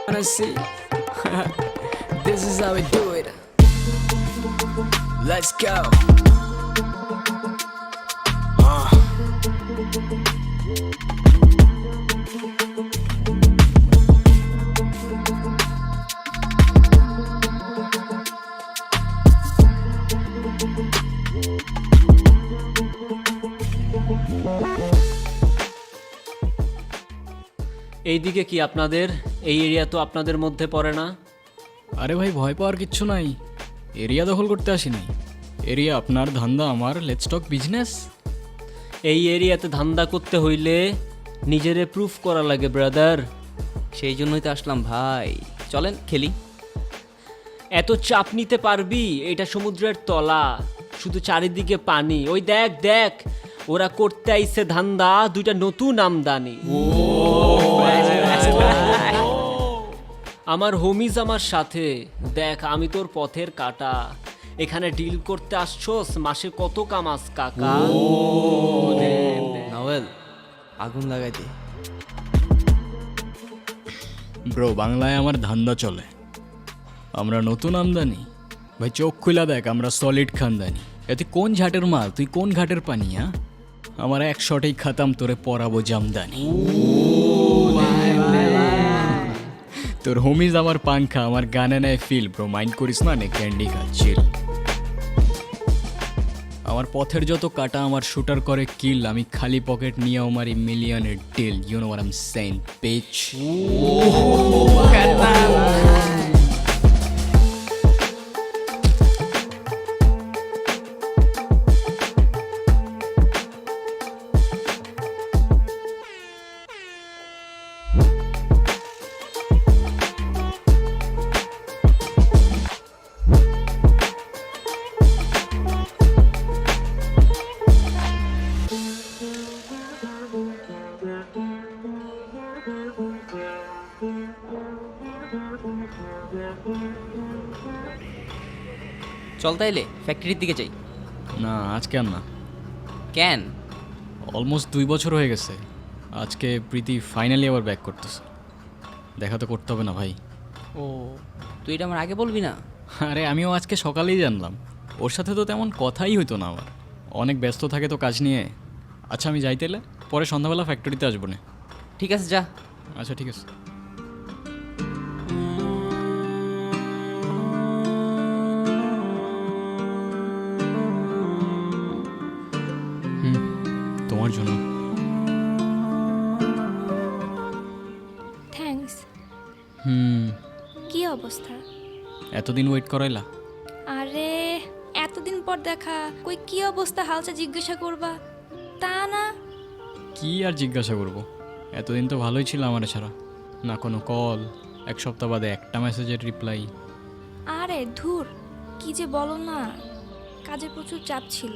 Wanna see? This is how we do it. Let's go. এইদিকে কি আপনাদের এই এরিয়া তো আপনাদের মধ্যে পড়ে না? আরে ভাই ভয় পাওয়ার কিচ্ছু নাই, এরিয়া দখল করতে আসিনি। এরিয়া আপনার, ধান্দা আমার, লেটস টক বিজনেস। এই এরিয়াতে ধান্দা করতে হইলে নিজেরে প্রুফ করা লাগে ব্রাদার। সেই জন্যই তো আসলাম ভাই, চলেন খেলি। এত চাপ নিতে পারবি? এটা সমুদ্রের তলা, শুধু চারিদিকে পানি। ওই দেখ দেখ, ওরা করতে আইছে ধান্দা, দুইটা নতুন আমদানি। আমার হোমিজ আমার সাথে, দেখ আমি তোর পথের কাটা। এখানে ডিল করতে আসছোস, মাসে কত কামাস কাকা? নভেল আগুন লাগাই দে। ব্রো বাংলায় আমার ধান্দা চলে, আমরা নতুন আমদানি। ভাই চোখ খুলা দেখ, আমরা সলিড খানদানি। এতে কোন ঝাটের মাল, তুই কোন ঘাটের পানি? হ্যাঁ আমার এক শটেই খাতাম, তোরে পরাবো জামদানি। তোর হোমিজ আমার পাংখা, আমার গানে নেয় ফিল। ব্রো মাইন্ড করিস না, নে ক্যান্ডি খাচ্ছিল। আমার পথের যত কাটা আমার শুটার করে কিল। আমি খালি পকেট নিয়ে আমার মিলিয়নের deal. You know what I am saying bitch. চল তাইলে ফ্যাক্টরির দিকে যাই। না আজকে আর না, কেন? অলমোস্ট 2 বছর হয়ে গেছে। আজকে প্রীতি ফাইনালি আবার ব্যাক করতেছে। দেখা তো করতে হবে না ভাই? ও তুই এটা আমার আগে বলবি না? আরে আমিও আজকে সকালেই জানলাম। ওর সাথে তো তেমন কথাই হইতো না আমার, অনেক ব্যস্ত থাকে তো কাজ নিয়ে। আচ্ছা আমি যাই তাইলে, পরে সন্ধ্যাবেলা ফ্যাক্টরিতে আসবো না। ঠিক আছে যা। আচ্ছা ঠিক আছে। তোমার জন্য। থ্যাঙ্কস। কি অবস্থা? এতদিন ওয়েট করাইলা? আরে এতদিন পর দেখা, কই কি অবস্থা হালচা জিজ্ঞাসা করবা? তা না। কি আর জিজ্ঞাসা করবো, এতদিন তো ভালোই ছিল আমার ছাড়া। না কোনো কল, এক সপ্তাহ বাদে একটা মেসেজের রিপ্লাই। আরে ধুর, কি যে বলো না, কাজে প্রচুর চাপ ছিল।